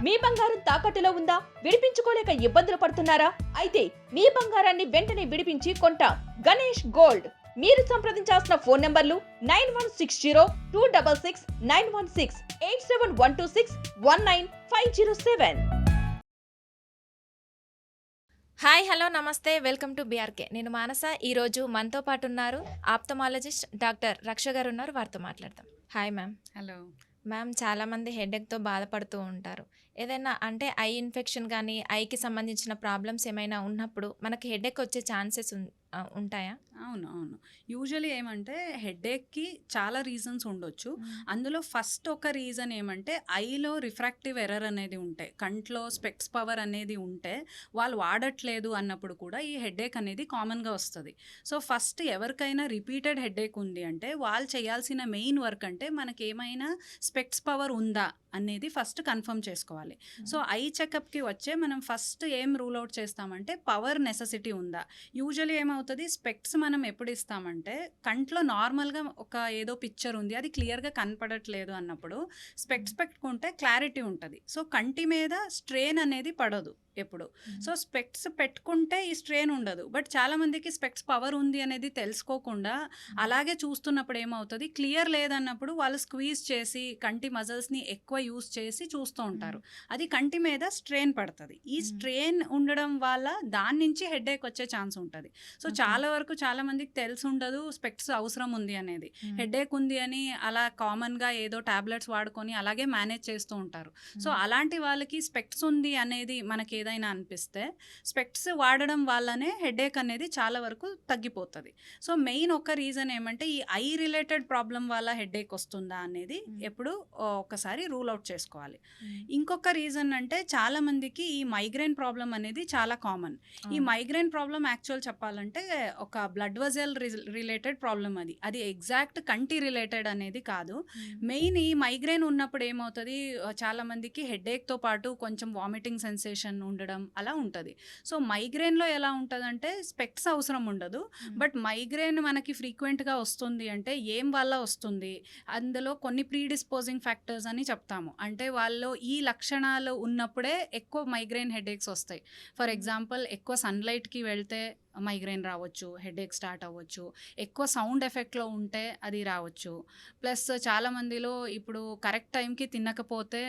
మీ బంగారం తాకట్టులో ఉందా? విడిపించుకోలేక ఇబ్బందులు పడుతున్నారా? అయితే మీ బంగారాన్ని వెంటనే విడిపించి కొంటాం. గణేష్ గోల్డ్. మీరు సంప్రదించాల్సిన ఫోన్ నంబర్లు 9160-266-916, 8712619507. హాయ్ హలో నమస్తే వెల్కమ్ టు బీఆర్కే. నేను మానస. ఈరోజు మనతో పాటు ఉన్నారు ఆప్థమాలజిస్ట్ డాక్టర్ రక్ష గారు ఉన్నారు. వారితో మాట్లాడదాం. Hi ma'am. హలో మ్యామ్, చాలామంది హెడేక్తో బాధపడుతూ ఉంటారు. ఏదైనా అంటే ఐ ఇన్ఫెక్షన్ కానీ ఐకి సంబంధించిన ప్రాబ్లమ్స్ ఏమైనా ఉన్నప్పుడు మనకి హెడేక్ వచ్చే ఛాన్సెస్ ఉంటాయా? అవును అవును యూజువలీ ఏమంటే హెడేక్కి చాలా రీజన్స్ ఉండొచ్చు. అందులో ఫస్ట్ ఒక రీజన్ ఏమంటే ఐలో రిఫ్రాక్టివ్ ఎర్రర్ అనేది ఉంటే, కంట్లో స్పెక్ట్స్ పవర్ అనేది ఉంటే వాళ్ళు వాడట్లేదు అన్నప్పుడు కూడా ఈ హెడేక్ అనేది కామన్గా వస్తుంది. సో ఫస్ట్ ఎవరికైనా రిపీటెడ్ హెడేక్ ఉంది అంటే వాళ్ళు చేయాల్సిన మెయిన్ వర్క్ అంటే మనకి ఏమైనా స్పెక్ట్స్ పవర్ ఉందా అనేది ఫస్ట్ కన్ఫర్మ్ చేసుకోవాలి. సో ఐ చెకప్కి వచ్చే మనం ఫస్ట్ ఏం రూల్ అవుట్ చేస్తామంటే పవర్ నెసెసిటీ ఉందా. యూజువల్లీ ఏమవుతుంది, స్పెక్ట్స్ మనం ఎప్పుడు ఇస్తామంటే కంట్లో నార్మల్గా ఒక ఏదో పిక్చర్ ఉంది, అది క్లియర్గా కనపడట్లేదు అన్నప్పుడు స్పెక్ట్స్ పెట్టుకుంటే క్లారిటీ ఉంటుంది. సో కంటి మీద స్ట్రెయిన్ అనేది పడదు ఎప్పుడు. సో స్పెక్ట్స్ పెట్టుకుంటే ఈ స్ట్రెయిన్ ఉండదు. బట్ చాలామందికి స్పెక్ట్స్ పవర్ ఉంది అనేది తెలుసుకోకుండా అలాగే చూస్తున్నప్పుడు ఏమవుతుంది, క్లియర్ లేదన్నప్పుడు వాళ్ళు స్క్వీజ్ చేసి కంటి మజిల్స్ని ఎక్కువ యూస్ చేసి చూస్తూ ఉంటారు. అది కంటి మీద స్ట్రెయిన్ పడుతుంది. ఈ స్ట్రెయిన్ ఉండడం వల్ల దాని నుంచి హెడేక్ వచ్చే ఛాన్స్ ఉంటుంది. సో చాలా వరకు చాలా మందికి తెలిసి ఉండదు స్పెక్ట్స్ అవసరం ఉంది అనేది. హెడేక్ ఉంది అని అలా కామన్గా ఏదో టాబ్లెట్స్ వాడుకొని అలాగే మేనేజ్ చేస్తూ ఉంటారు. సో అలాంటి వాళ్ళకి స్పెక్ట్స్ ఉంది అనేది మనకి ఏదైనా అనిపిస్తే స్పెక్ట్స్ వాడడం వల్లనే హెడేక్ అనేది చాలా వరకు తగ్గిపోతుంది. సో మెయిన్ ఒక రీజన్ ఏమంటే ఈ ఐ రిలేటెడ్ ప్రాబ్లం వల్ల హెడేక్ వస్తుందా అనేది ఎప్పుడు ఒకసారి రూల్ అవుట్ చేసుకోవాలి. ఇంకొక రీజన్ అంటే చాలా మందికి ఈ మైగ్రేన్ ప్రాబ్లం అనేది చాలా కామన్. ఈ మైగ్రేన్ ప్రాబ్లం యాక్చువల్ చెప్పాలంటే ఒక బ్లడ్ వెజల్ రిలేటెడ్ ప్రాబ్లం. అది ఎగ్జాక్ట్ కంటి రిలేటెడ్ అనేది కాదు. మెయిన్ ఈ మైగ్రేన్ ఉన్నప్పుడు ఏమవుతుంది, చాలా మందికి హెడేక్తో పాటు కొంచెం వామిటింగ్ సెన్సేషన్ ఉండడం అలా ఉంటుంది. సో మైగ్రేన్లో ఎలా ఉంటుందంటే స్పెక్ట్స్ అవసరం ఉండదు. బట్ మైగ్రేన్ మనకి ఫ్రీక్వెంట్గా వస్తుంది అంటే ఏం వల్ల వస్తుంది, అందులో కొన్ని ప్రీడిస్పోజింగ్ ఫ్యాక్టర్స్ అని చెప్తాము. అంటే వాళ్ళు ఈ లక్షణాలు ఉన్నప్పుడే ఎక్కువ మైగ్రేన్ హెడేక్స్ వస్తాయి. ఫర్ ఎగ్జాంపుల్ ఎక్కువ సన్లైట్కి వెళ్తే మైగ్రేన్ రావచ్చు, హెడేక్ స్టార్ట్ అవ్వచ్చు. ఎక్కువ సౌండ్ ఎఫెక్ట్లో ఉంటే అది రావచ్చు. ప్లస్ చాలామందిలో ఇప్పుడు కరెక్ట్ టైంకి తినకపోతే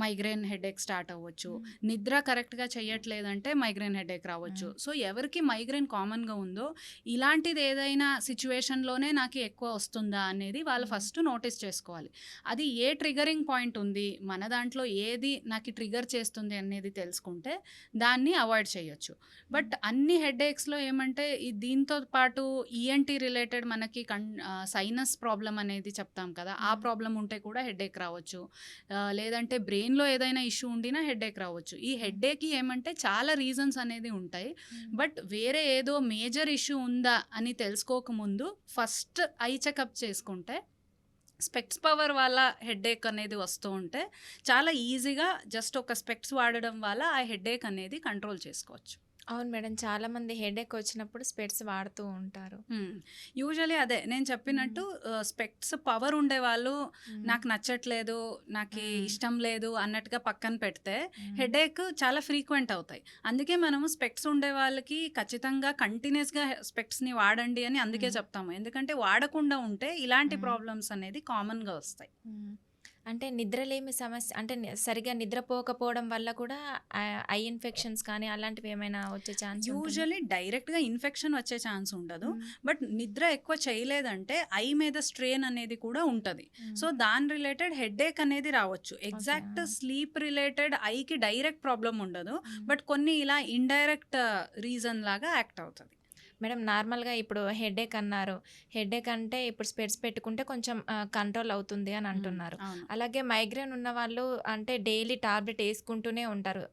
మైగ్రేన్ హెడేక్ స్టార్ట్ అవ్వచ్చు. నిద్ర కరెక్ట్గా చేయట్లేదంటే మైగ్రేన్ హెడేక్ రావచ్చు. సో ఎవరికి మైగ్రేన్ కామన్గా ఉందో ఇలాంటిది ఏదైనా సిచ్యువేషన్లోనే నాకు ఎక్కువ వస్తుందా అనేది వాళ్ళు ఫస్ట్ నోటీస్ చేసుకోవాలి. అది ఏ ట్రిగరింగ్ పాయింట్ ఉంది, మన దాంట్లో ఏది నాకు ట్రిగర్ చేస్తుంది అనేది తెలుసుకుంటే దాన్ని అవాయిడ్ చేయొచ్చు. బట్ అన్ని హెడేక్స్లో ఏమంటే దీంతో పాటు ఈఎన్టీ రిలేటెడ్ మనకి సైనస్ ప్రాబ్లం అనేది చెప్తాం కదా, ఆ ప్రాబ్లం ఉంటే కూడా హెడేక్ రావచ్చు. లేదంటే బ్రెయిన్లో ఏదైనా ఇష్యూ ఉండినా హెడేక్ రావచ్చు. ఈ హెడేక్కి ఏమంటే చాలా రీజన్స్ అనేది ఉంటాయి. బట్ వేరే ఏదో మేజర్ ఇష్యూ ఉందా అని తెలుసుకోకముందు ఫస్ట్ ఐ చెకప్ చేసుకుంటే స్పెక్ట్స్ పవర్ వల్ల హెడేక్ అనేది వస్తూ ఉంటే చాలా ఈజీగా జస్ట్ ఒక స్పెక్ట్స్ వాడడం వల్ల ఆ హెడేక్ అనేది కంట్రోల్ చేసుకోవచ్చు. అవును మేడం, చాలామంది హెడేక్ వచ్చినప్పుడు స్పెక్ట్స్ వాడుతూ ఉంటారు. యూజువలీ అదే నేను చెప్పినట్టు స్పెక్ట్స్ పవర్ ఉండేవాళ్ళు నాకు నచ్చట్లేదు, నాకు ఇష్టం లేదు అన్నట్టుగా పక్కన పెడితే హెడేక్ చాలా ఫ్రీక్వెంట్ అవుతాయి. అందుకే మనము స్పెక్ట్స్ ఉండే వాళ్ళకి ఖచ్చితంగా కంటిన్యూస్గా స్పెక్ట్స్ని వాడండి అని అందుకే చెప్తాము. ఎందుకంటే వాడకుండా ఉంటే ఇలాంటి ప్రాబ్లమ్స్ అనేది కామన్గా వస్తాయి. అంటే నిద్రలేమి సమస్య అంటే సరిగా నిద్రపోకపోవడం వల్ల కూడా ఐ ఇన్ఫెక్షన్స్ కానీ అలాంటివి ఏమైనా వచ్చే ఛాన్స్? యూజువల్లీ డైరెక్ట్గా ఇన్ఫెక్షన్ వచ్చే ఛాన్స్ ఉండదు. బట్ నిద్ర ఎక్కువ చేయలేదంటే ఐ మీద స్ట్రెయిన్ అనేది కూడా ఉంటుంది. సో దాని రిలేటెడ్ హెడేక్ అనేది రావచ్చు. ఎగ్జాక్ట్ స్లీప్ రిలేటెడ్ ఐకి డైరెక్ట్ ప్రాబ్లం ఉండదు. బట్ కొన్ని ఇలా ఇండైరెక్ట్ రీజన్ లాగా యాక్ట్ అవుతుంది. మేడం, నార్మల్గా ఇప్పుడు హెడేక్ అన్నారు. హెడేక్ అంటే ఇప్పుడు స్పెట్స్ పెట్టుకుంటే కొంచెం కంట్రోల్ అవుతుంది అని అంటున్నారు. అలాగే మైగ్రేన్ ఉన్న వాళ్ళు అంటే డైలీ టాబ్లెట్ వేసుకుంటూనే ఉంటారు.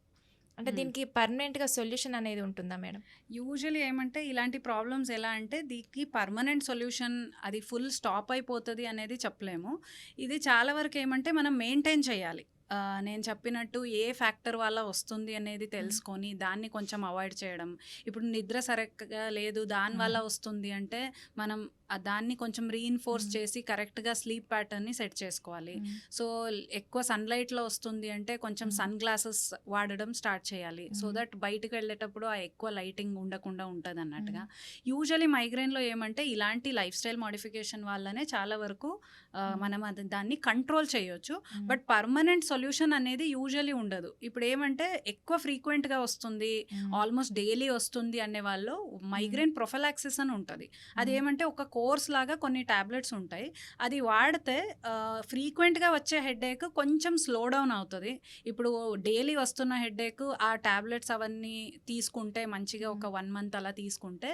అంటే దీనికి పర్మనెంట్గా సొల్యూషన్ అనేది ఉంటుందా మేడం? యూజువల్లీ ఏమంటే ఇలాంటి ప్రాబ్లమ్స్ ఎలా అంటే దీనికి పర్మనెంట్ సొల్యూషన్ అది ఫుల్ స్టాప్ అయిపోతుంది అనేది చెప్పలేము. ఇది చాలా వరకు ఏమంటే మనం మెయింటైన్ చేయాలి. నేను చెప్పినట్టు ఏ ఫ్యాక్టర్ వల్ల వస్తుంది అనేది తెలుసుకొని దాన్ని కొంచెం అవాయిడ్ చేయడం. ఇప్పుడు నిద్ర సరిగ్గా లేదు దానివల్ల వస్తుంది అంటే మనం దాన్ని కొంచెం రీఇన్ఫోర్స్ చేసి కరెక్ట్గా స్లీప్ ప్యాటర్న్ని సెట్ చేసుకోవాలి. సో ఎక్కువ సన్లైట్లో వస్తుంది అంటే కొంచెం సన్ గ్లాసెస్ వాడడం స్టార్ట్ చేయాలి. సో దట్ బయటకు వెళ్ళేటప్పుడు ఆ ఎక్కువ లైటింగ్ ఉండకుండా ఉంటుంది అన్నట్టుగా. యూజువలీ మైగ్రేన్లో ఏమంటే ఇలాంటి లైఫ్ స్టైల్ మోడిఫికేషన్ వల్లనే చాలా వరకు మనం దాన్ని కంట్రోల్ చేయొచ్చు. బట్ పర్మనెంట్ సొల్యూషన్ అనేది యూజువలీ ఉండదు. ఇప్పుడు ఏమంటే ఎక్కువ ఫ్రీక్వెంట్గా వస్తుంది, ఆల్మోస్ట్ డైలీ వస్తుంది అనే వాళ్ళు మైగ్రేన్ ప్రొఫిలాక్సిస్ అని ఉంటుంది. అది ఏమంటే ఒక కోర్స్ లాగా కొన్ని టాబ్లెట్స్ ఉంటాయి. అది వాడితే ఫ్రీక్వెంట్గా వచ్చే హెడేక్ కొంచెం స్లో డౌన్ అవుతుంది. ఇప్పుడు డైలీ వస్తున్న హెడేక్ ఆ టాబ్లెట్స్ అవన్నీ తీసుకుంటే మంచిగా ఒక 1 month అలా తీసుకుంటే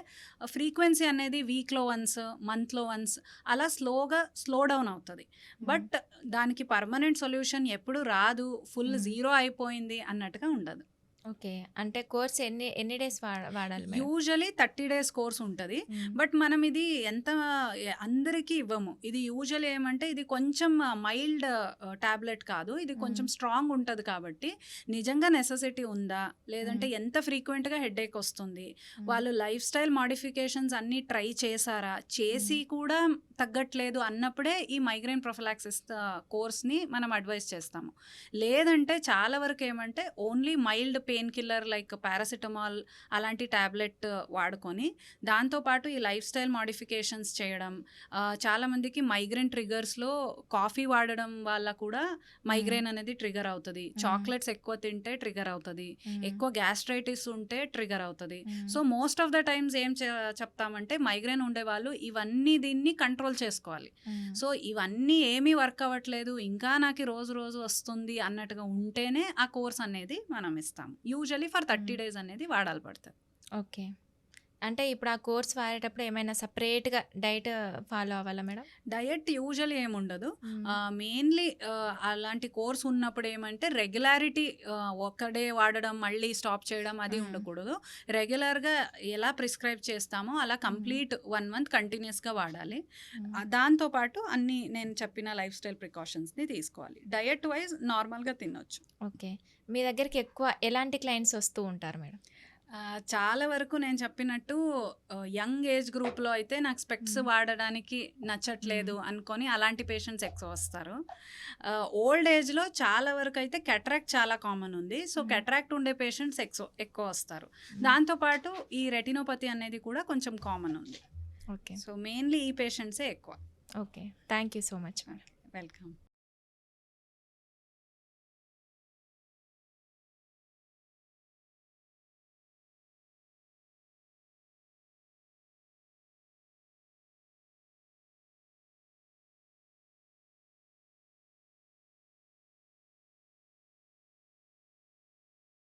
ఫ్రీక్వెన్సీ అనేది వీక్లో వన్స్, మంత్లో వన్స్ అలా స్లో డౌన్ అవుతుంది. బట్ దానికి పర్మనెంట్ సొల్యూషన్ ఎప్పుడు రాదు, ఫుల్ జీరో అయిపోయింది అన్నట్టుగా ఉండదు. ఓకే. అంటే కోర్స్ ఎన్ని డేస్ వాడాలి మేడం? యూజువలీ 30 days కోర్స్ ఉంటుంది. బట్ మనం ఇది అందరికీ ఇవ్వము. ఇది యూజువల్లీ ఏమంటే ఇది కొంచెం మైల్డ్ టాబ్లెట్ కాదు, ఇది కొంచెం స్ట్రాంగ్ ఉంటుంది. కాబట్టి నిజంగా నెసెసిటీ ఉందా, లేదంటే ఎంత ఫ్రీక్వెంట్గా హెడేక్ వస్తుంది, వాళ్ళు లైఫ్ స్టైల్ మాడిఫికేషన్స్ అన్నీ ట్రై చేశారా, చేసి కూడా తగ్గట్లేదు అన్నప్పుడే ఈ మైగ్రేన్ ప్రొఫిలాక్సిస్ కోర్స్ని మనం అడ్వైస్ చేస్తాము. లేదంటే చాలా వరకు ఏమంటే only mild pain killer like paracetamol అలాంటి టాబ్లెట్ వాడుకొని దాంతోపాటు ఈ లైఫ్ స్టైల్ మాడిఫికేషన్స్ చేయడం. చాలామందికి మైగ్రేన్ ట్రిగర్స్లో కాఫీ వాడడం వల్ల కూడా మైగ్రేన్ అనేది ట్రిగర్ అవుతుంది. చాక్లెట్స్ ఎక్కువ తింటే ట్రిగర్ అవుతుంది, ఎక్కువ గ్యాస్ట్రైటిస్ ఉంటే ట్రిగర్ అవుతుంది. So most of the times ఏం చెప్తామంటే మైగ్రేన్ ఉండే వాళ్ళు ఇవన్నీ దీన్ని కంట్రోల్ చేసుకోవాలి. సో ఇవన్నీ ఏమీ వర్క్ అవ్వట్లేదు, ఇంకా నాకు రోజు వస్తుంది అన్నట్టుగా ఉంటేనే ఆ కోర్స్ అనేది మనం ఇస్తాము. యూజువల్లీ ఫర్ 30 days అనేది వాడాలి పడుతుంది. ఓకే. అంటే ఇప్పుడు ఆ కోర్స్ వాడేటప్పుడు ఏమైనా సపరేట్గా డైట్ ఫాలో అవ్వాలా మేడం? డయట్ యూజువల్లీ ఏముండదు. మెయిన్లీ అలాంటి కోర్స్ ఉన్నప్పుడు ఏమంటే రెగ్యులారిటీ, ఒక్కడే వాడడం మళ్ళీ స్టాప్ చేయడం అది ఉండకూడదు. రెగ్యులర్గా ఎలా ప్రిస్క్రైబ్ చేస్తామో అలా కంప్లీట్ 1 month కంటిన్యూస్గా వాడాలి. దాంతోపాటు అన్ని నేను చెప్పిన లైఫ్ స్టైల్ ప్రికాషన్స్ని తీసుకోవాలి. డయట్ వైజ్ నార్మల్గా తినొచ్చు. ఓకే. మీ దగ్గరికి ఎక్కువ ఎలాంటి క్లయింట్స్ వస్తూ ఉంటారు మేడం? చాలా వరకు నేను చెప్పినట్టు యంగ్ ఏజ్ గ్రూప్లో అయితే నాకు స్పెక్ట్స్ వాడడానికి నచ్చట్లేదు అనుకొని అలాంటి పేషెంట్స్ ఎక్కువ వస్తారు. ఓల్డ్ ఏజ్లో చాలా వరకు అయితే కెటరాక్ట్ చాలా కామన్ ఉంది. సో కెటరాక్ట్ ఉండే పేషెంట్స్ ఎక్కువ వస్తారు. దాంతోపాటు ఈ రెటినోపతి అనేది కూడా కొంచెం కామన్ ఉంది. ఓకే. సో మెయిన్లీ ఈ పేషెంట్సే ఎక్కువ. Okay. Thank you so much madam. Welcome.